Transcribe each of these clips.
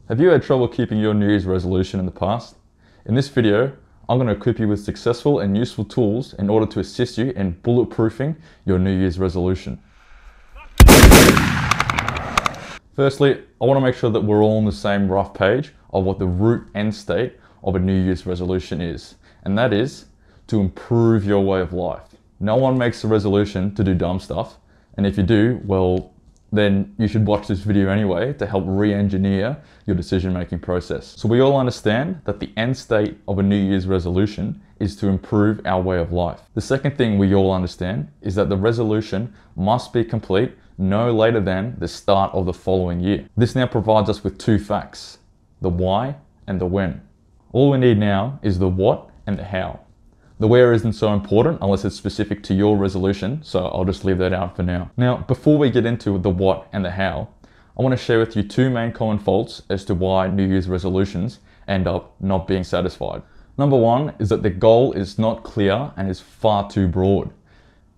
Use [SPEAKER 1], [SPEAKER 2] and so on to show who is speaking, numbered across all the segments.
[SPEAKER 1] Have you had trouble keeping your New Year's resolution in the past? In this video, I'm going to equip you with successful and useful tools in order to assist you in bulletproofing your New Year's resolution. Firstly, I want to make sure that we're all on the same rough page of what the root end state of a New Year's resolution is, and that is to improve your way of life. No one makes a resolution to do dumb stuff, and if you do, well, then you should watch this video anyway to help re-engineer your decision-making process. So we all understand that the end state of a New Year's resolution is to improve our way of life. The second thing we all understand is that the resolution must be complete no later than the start of the following year. This now provides us with two facts, the why and the when. All we need now is the what and the how. The where isn't so important unless it's specific to your resolution, so I'll just leave that out for now. Now, before we get into the what and the how, I want to share with you two main common faults as to why New Year's resolutions end up not being satisfied. Number one is that the goal is not clear and is far too broad.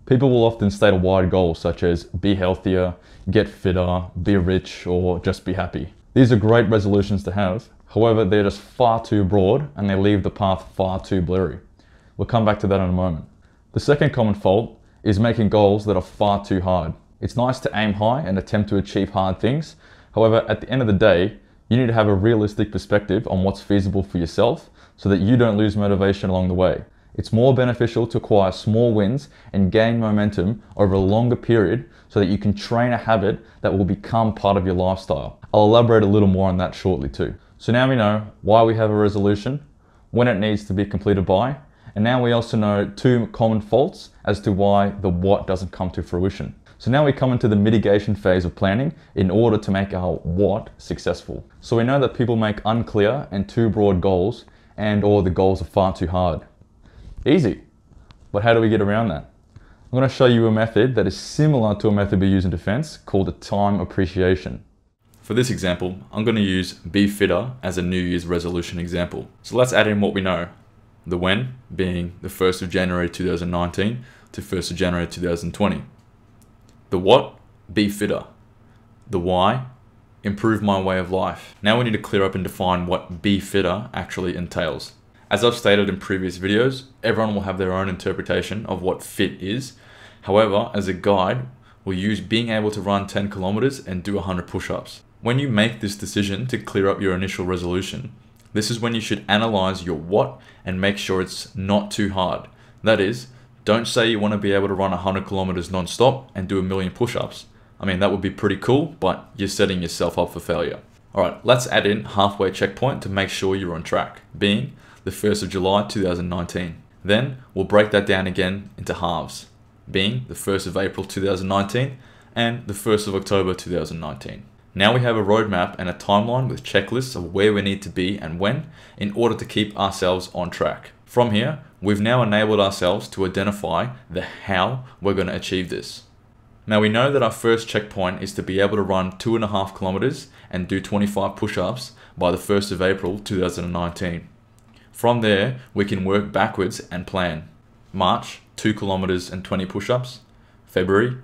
[SPEAKER 1] People will often state a wide goal such as be healthier, get fitter, be rich, or just be happy. These are great resolutions to have, however, they're just far too broad and they leave the path far too blurry. We'll come back to that in a moment. The second common fault is making goals that are far too hard. It's nice to aim high and attempt to achieve hard things. However, at the end of the day, you need to have a realistic perspective on what's feasible for yourself so that you don't lose motivation along the way. It's more beneficial to acquire small wins and gain momentum over a longer period so that you can train a habit that will become part of your lifestyle. I'll elaborate a little more on that shortly too. So now we know why we have a resolution, when it needs to be completed by, and now we also know two common faults as to why the what doesn't come to fruition. So now we come into the mitigation phase of planning in order to make our what successful. So we know that people make unclear and too broad goals or the goals are far too hard. Easy, but how do we get around that? I'm going to show you a method that is similar to a method we use in defense called the time appreciation. For this example, I'm going to use be fitter as a New Year's resolution example. So let's add in what we know. The when being the 1st of January 2019 to 1st of January 2020. The what? Be fitter. The why? Improve my way of life. Now we need to clear up and define what be fitter actually entails. As I've stated in previous videos, everyone will have their own interpretation of what fit is. However, as a guide, we'll use being able to run 10 kilometers and do 100 push-ups. When you make this decision to clear up your initial resolution, this is when you should analyze your what and make sure it's not too hard. That is, don't say you want to be able to run 100 kilometers non-stop and do 1,000,000 push-ups. I mean, that would be pretty cool, but you're setting yourself up for failure. All right, let's add in halfway checkpoint to make sure you're on track, being the 1st of July 2019. Then we'll break that down again into halves, being the 1st of April 2019 and the 1st of October 2019. Now we have a roadmap and a timeline with checklists of where we need to be and when in order to keep ourselves on track. From here, we've now enabled ourselves to identify the how we're going to achieve this. Now we know that our first checkpoint is to be able to run 2.5 kilometers and do 25 push-ups by the 1st of April 2019. From there, we can work backwards and plan. March, 2 kilometers and 20 push-ups. February,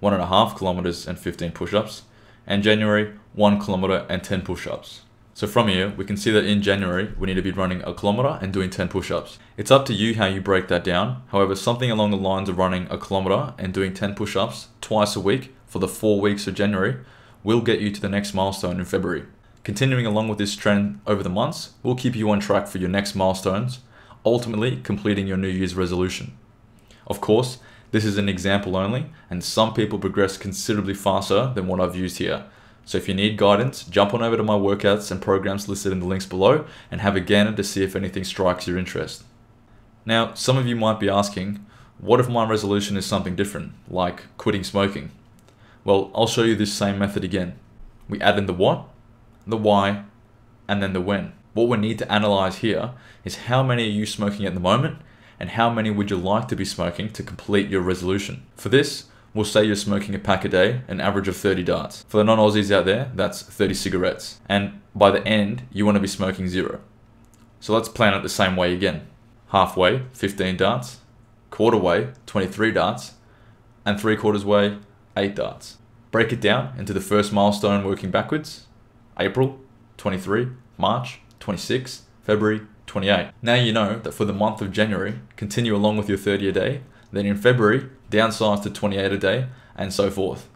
[SPEAKER 1] 1.5 kilometers and 15 push-ups. And January, 1 kilometer and 10 push-ups. So from here, we can see that in January, we need to be running 1 kilometer and doing 10 push-ups. It's up to you how you break that down. However, something along the lines of running 1 kilometer and doing 10 push-ups twice a week for the 4 weeks of January will get you to the next milestone in February. Continuing along with this trend over the months will keep you on track for your next milestones, ultimately completing your New Year's resolution. Of course, this is an example only, and some people progress considerably faster than what I've used here. So if you need guidance, jump on over to my workouts and programs listed in the links below and have a gander to see if anything strikes your interest. Now, some of you might be asking, what if my resolution is something different, like quitting smoking? Well, I'll show you this same method again. We add in the what, the why, and then the when. What we need to analyze here is how many are you smoking at the moment and how many would you like to be smoking to complete your resolution. For this, we'll say you're smoking a pack a day, an average of 30 darts. For the non-Aussies out there, that's 30 cigarettes. And by the end, you want to be smoking 0. So let's plan it the same way again. Halfway, 15 darts. Quarter way, 23 darts. And 3/4 way, 8 darts. Break it down into the first milestone working backwards. April, 23, March, 26, February, 28. Now you know that for the month of January, continue along with your 30 a day, then in February, downsize to 28 a day, and so forth.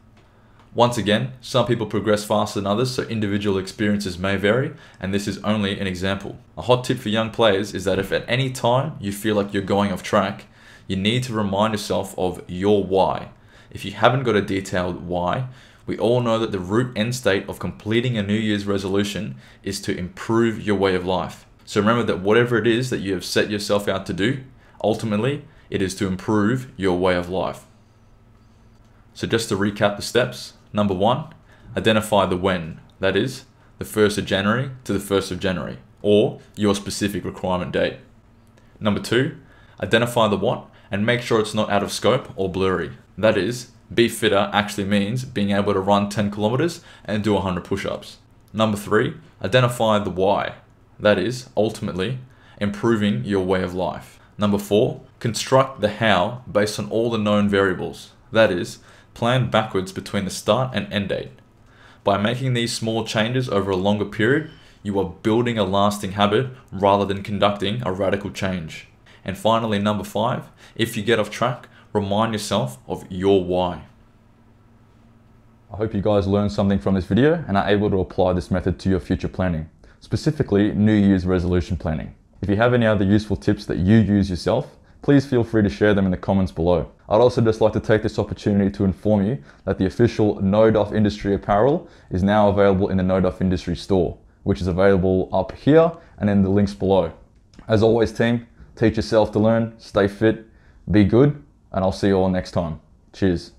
[SPEAKER 1] Once again, some people progress faster than others, so individual experiences may vary, and this is only an example. A hot tip for young players is that if at any time you feel like you're going off track, you need to remind yourself of your why. If you haven't got a detailed why, we all know that the root end state of completing a New Year's resolution is to improve your way of life. So remember that whatever it is that you have set yourself out to do, ultimately, it is to improve your way of life. So just to recap the steps, number 1, identify the when, that is, the 1st of January to the 1st of January, or your specific requirement date. Number 2, identify the what and make sure it's not out of scope or blurry. That is, be fitter actually means being able to run 10 kilometers and do 100 push-ups. Number 3, identify the why. That is, ultimately, improving your way of life. Number 4, construct the how based on all the known variables. That is, plan backwards between the start and end date. By making these small changes over a longer period, you are building a lasting habit rather than conducting a radical change. And finally, number 5, if you get off track, remind yourself of your why. I hope you guys learned something from this video and are able to apply this method to your future planning, specifically New Year's resolution planning. If you have any other useful tips that you use yourself, please feel free to share them in the comments below. I'd also just like to take this opportunity to inform you that the official No Duff Industry apparel is now available in the No Duff Industry store, which is available up here and in the links below. As always, team, teach yourself to learn, stay fit, be good, and I'll see you all next time. Cheers.